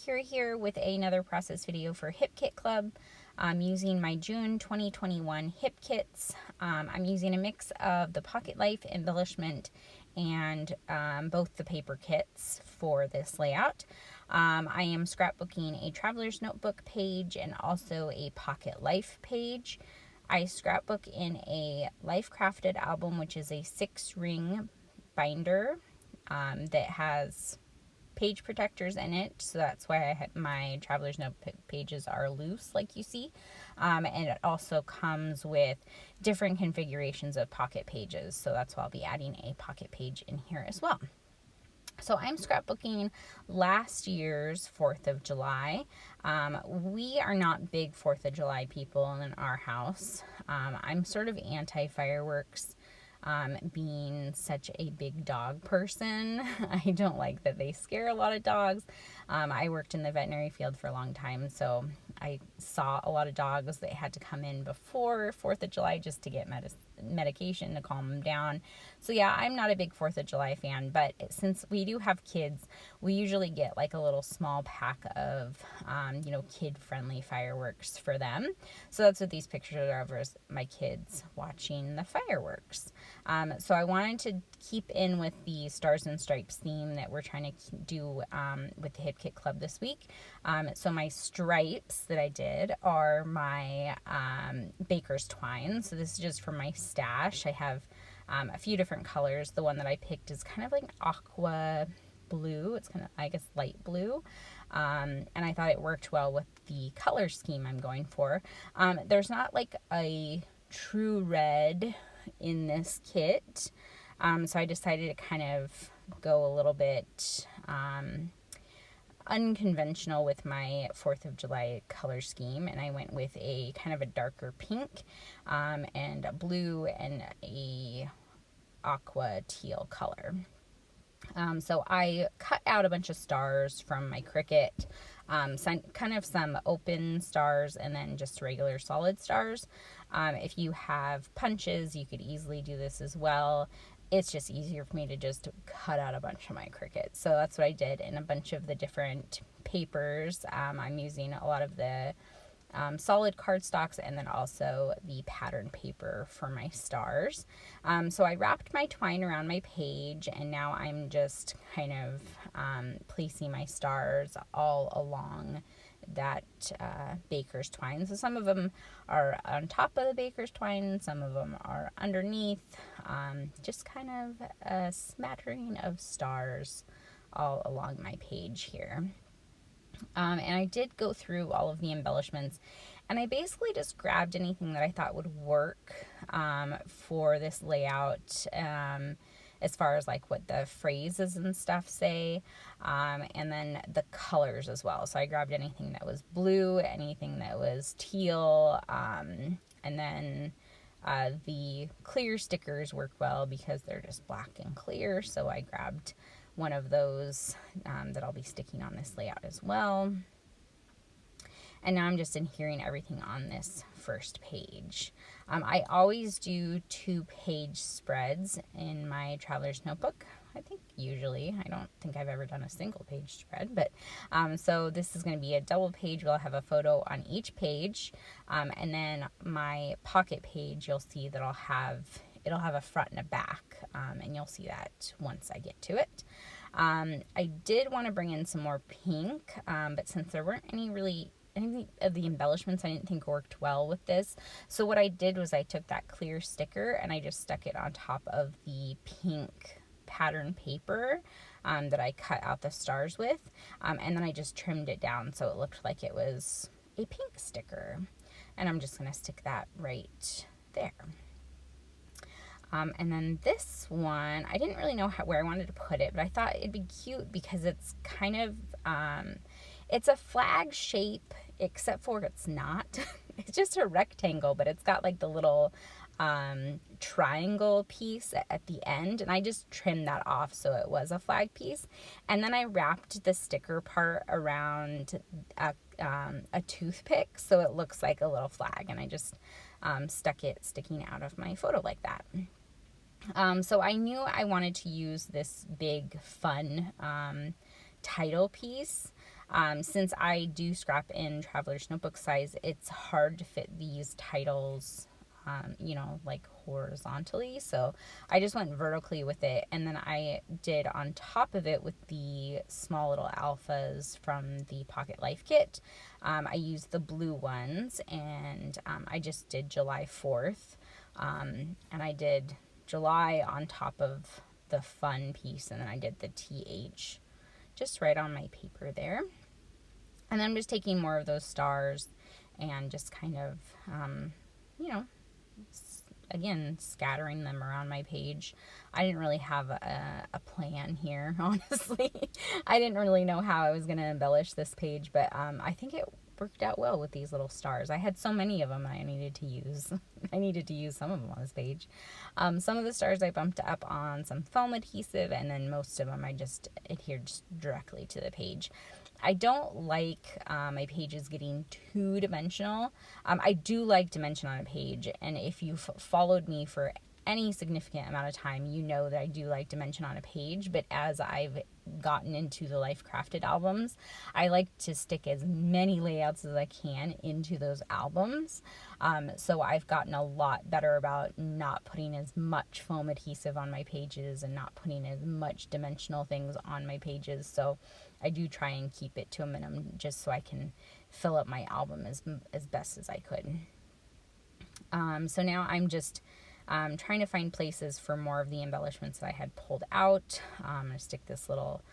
here with another process video for Hip Kit Club. I'm using my June 2021 hip kits. I'm using a mix of the Pocket Life embellishment and both the paper kits for this layout. I am scrapbooking a traveler's notebook page and also a Pocket Life page. I scrapbook in a Life Crafted album, which is a 6-ring binder that has page protectors in it, so that's why I had my traveler's notebook pages are loose like you see, and it also comes with different configurations of pocket pages, so that's why I'll be adding a pocket page in here as well. So I'm scrapbooking last year's 4th of July. We are not big 4th of July people in our house. I'm sort of anti-fireworks. Being such a big dog person, I don't like that they scare a lot of dogs. I worked in the veterinary field for a long time, so I saw a lot of dogs that had to come in before 4th of July just to get medication to calm them down. So yeah, I'm not a big 4th of July fan, but since we do have kids, we usually get like a little small pack of, kid-friendly fireworks for them. So that's what these pictures are of, is my kids watching the fireworks. So I wanted to keep in with the Stars and Stripes theme that we're trying to do with the Hip Kit Club this week. So my stripes that I did are my baker's twine. So this is just for my stash. I have a few different colors. The one that I picked is kind of like an aqua blue. It's kind of, I guess, light blue. And I thought it worked well with the color scheme I'm going for. There's not like a true red in this kit. So I decided to kind of go a little bit unconventional with my 4th of July color scheme, and I went with a kind of a darker pink and a blue and a aqua teal color. So I cut out a bunch of stars from my Cricut, kind of some open stars and then just regular solid stars. If you have punches, you could easily do this as well. It's just easier for me to just cut out a bunch of my Cricut. So that's what I did in a bunch of the different papers. I'm using a lot of the solid cardstocks and then also the pattern paper for my stars. So I wrapped my twine around my page, and now I'm just kind of placing my stars all along that baker's twine. So some of them are on top of the baker's twine, some of them are underneath, just kind of a smattering of stars all along my page here. And I did go through all of the embellishments, and I basically just grabbed anything that I thought would work for this layout, as far as like what the phrases and stuff say, and then the colors as well. So I grabbed anything that was blue, anything that was teal, and then the clear stickers work well because they're just black and clear, so I grabbed one of those that I'll be sticking on this layout as well. And now I'm just adhering everything on this first page. I always do 2-page spreads in my traveler's notebook. I think usually, I don't think I've ever done a single page spread, but so this is going to be a double page. We'll have a photo on each page, and then my pocket page, you'll see that it'll have a front and a back, and you'll see that once I get to it. I did want to bring in some more pink, but since there weren't any of the embellishments I didn't think worked well with this. So what I did was I took that clear sticker and I just stuck it on top of the pink pattern paper that I cut out the stars with, and then I just trimmed it down so it looked like it was a pink sticker. And I'm just going to stick that right there. And then this one, I didn't really know where I wanted to put it, but I thought it'd be cute because it's kind of, it's a flag shape, except for it's not. It's just a rectangle, but it's got like the little triangle piece at the end, and I just trimmed that off so it was a flag piece. And then I wrapped the sticker part around a toothpick so it looks like a little flag, and I just stuck it sticking out of my photo like that. So I knew I wanted to use this big fun title piece Since I do scrap in Traveler's Notebook size, it's hard to fit these titles, like horizontally. So I just went vertically with it. And then I did on top of it with the small little alphas from the Pocket Life Kit. I used the blue ones, and I just did July 4th. And I did July on top of the fun piece, and then I did the TH just right on my paper there. And then I'm just taking more of those stars and just kind of, again, scattering them around my page. I didn't really have a plan here, honestly. I didn't really know how I was going to embellish this page, but I think it worked out well with these little stars. I had so many of them I needed to use. I needed to use some of them on this page. Some of the stars I bumped up on some foam adhesive, and then most of them I just adhered directly to the page. I don't like my pages getting too dimensional. I do like dimension on a page, and if you've followed me for any significant amount of time, you know that I do like dimension on a page. But as I've gotten into the Life Crafted albums, I like to stick as many layouts as I can into those albums. So I've gotten a lot better about not putting as much foam adhesive on my pages and not putting as much dimensional things on my pages. So I do try and keep it to a minimum just so I can fill up my album as best as I could. So now I'm just trying to find places for more of the embellishments that I had pulled out. I'm going to stick this little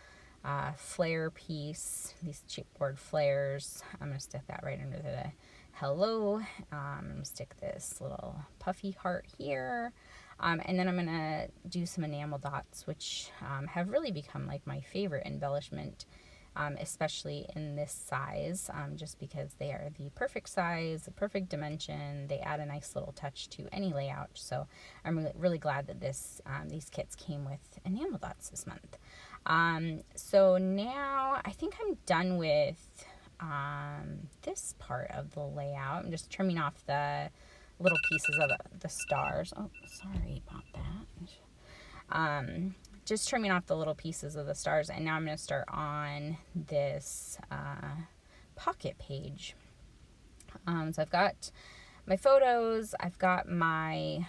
flare piece, these chipboard flares. I'm going to stick that right under the hello. I'm going to stick this little puffy heart here. And then I'm going to do some enamel dots, which have really become like my favorite embellishment, especially in this size, just because they are the perfect size, the perfect dimension. They add a nice little touch to any layout. So I'm really glad that these kits came with enamel dots this month. So now I think I'm done with this part of the layout. I'm just trimming off the little pieces of the stars. Oh, sorry about that. Just trimming off the little pieces of the stars, and now I'm going to start on this pocket page. So I've got my photos, I've got my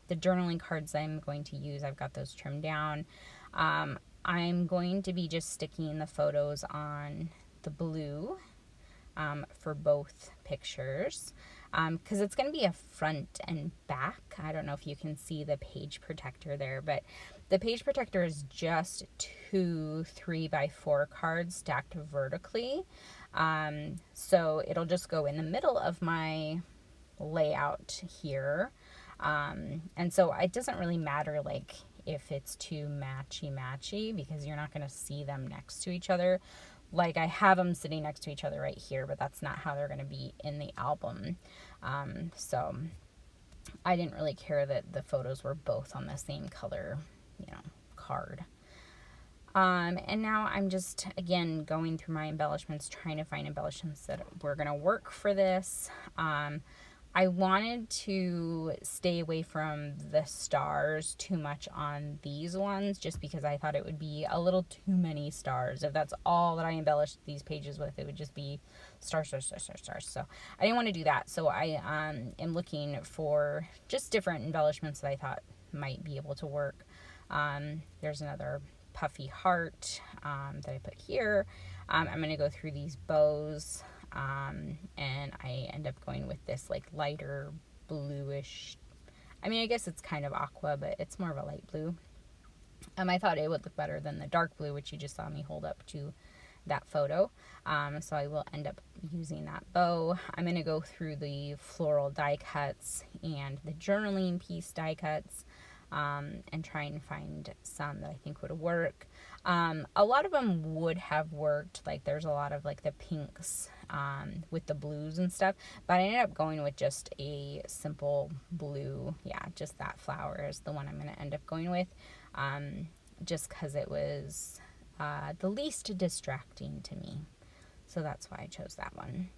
the journaling cards I'm going to use. I've got those trimmed down. I'm going to be just sticking the photos on the blue for both pictures, because it's going to be a front and back. I don't know if you can see the page protector there, but the page protector is just 2 3x4 cards stacked vertically. So it'll just go in the middle of my layout here. And so it doesn't really matter like if it's too matchy because you're not going to see them next to each other. Like I have them sitting next to each other right here, but that's not how they're going to be in the album. So I didn't really care that the photos were both on the same color, card. And now I'm just, again, going through my embellishments, trying to find embellishments that were going to work for this. I wanted to stay away from the stars too much on these ones, just because I thought it would be a little too many stars. If that's all that I embellished these pages with, it would just be stars. So I didn't want to do that. So I am looking for just different embellishments that I thought might be able to work. There's another puffy heart that I put here. I'm going to go through these bows. And I end up going with this like lighter bluish, I guess it's kind of aqua, but it's more of a light blue. I thought it would look better than the dark blue, which you just saw me hold up to that photo. So I will end up using that bow. I'm going to go through the floral die cuts and the journaling piece die cuts, and try and find some that I think would work. A lot of them would have worked. Like there's a lot of like the pinks with the blues and stuff, but I ended up going with just a simple blue. Yeah, just that flower is the one I'm going to end up going with, just because it was the least distracting to me. So that's why I chose that one.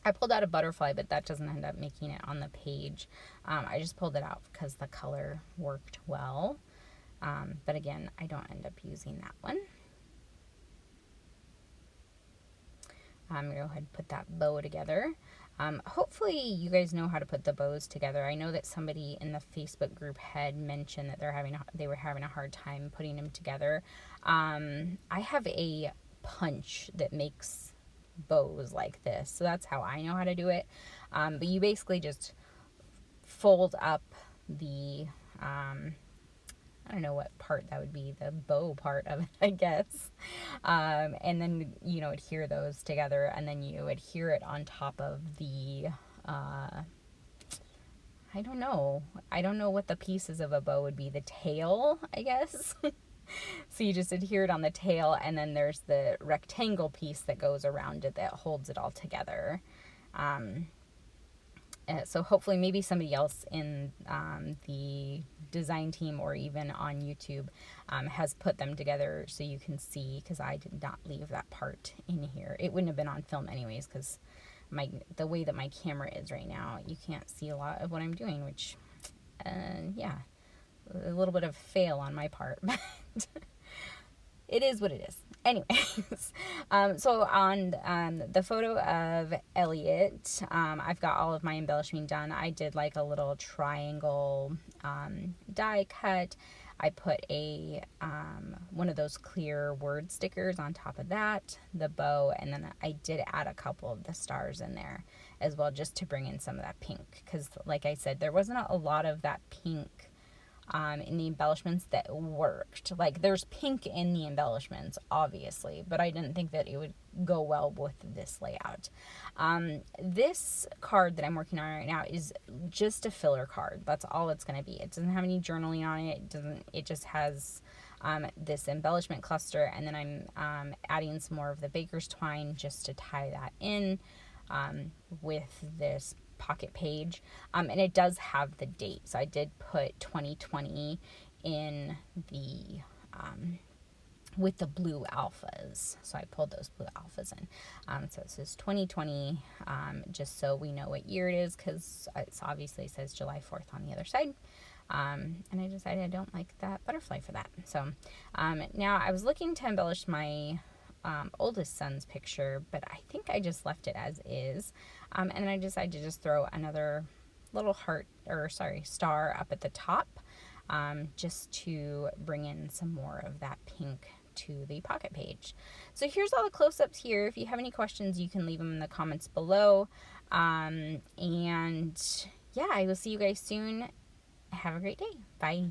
I pulled out a butterfly, but that doesn't end up making it on the page. I just pulled it out because the color worked well. But again, I don't end up using that one. I'm going to go ahead and put that bow together. Hopefully you guys know how to put the bows together. I know that somebody in the Facebook group had mentioned that they were having a hard time putting them together. I have a punch that makes bows like this, so that's how I know how to do it. But you basically just fold up the I don't know what part that would be, the bow part of it, I guess. And then, you know, adhere those together, and then you adhere it on top of the, I don't know. I don't know what the pieces of a bow would be. The tail, I guess. So you just adhere it on the tail, and then there's the rectangle piece that goes around it that holds it all together. So hopefully maybe somebody else in the design team or even on YouTube has put them together so you can see, because I did not leave that part in here. It wouldn't have been on film anyways, because the way that my camera is right now, you can't see a lot of what I'm doing, which, yeah, a little bit of fail on my part, but it is what it is. Anyways, so on the photo of Elliot, I've got all of my embellishing done. I did like a little triangle die cut. I put a one of those clear word stickers on top of that, the bow, and then I did add a couple of the stars in there as well, just to bring in some of that pink, because like I said, there wasn't a lot of that pink in the embellishments that worked. Like, there's pink in the embellishments, obviously, but I didn't think that it would go well with this layout. This card that I'm working on right now is just a filler card. That's all it's going to be. It doesn't have any journaling on it. It just has this embellishment cluster, and then I'm adding some more of the baker's twine just to tie that in with this pocket page, and it does have the date, so I did put 2020 in the with the blue alphas, so I pulled those blue alphas in, so it says 2020, just so we know what year it is, because it's obviously says July 4th on the other side. And I decided I don't like that butterfly for that. So now I was looking to embellish my oldest son's picture, but I think I just left it as is. And then I decided to just throw another little star up at the top, just to bring in some more of that pink to the pocket page. So here's all the close-ups here. If you have any questions, you can leave them in the comments below. And yeah, I will see you guys soon. Have a great day. Bye.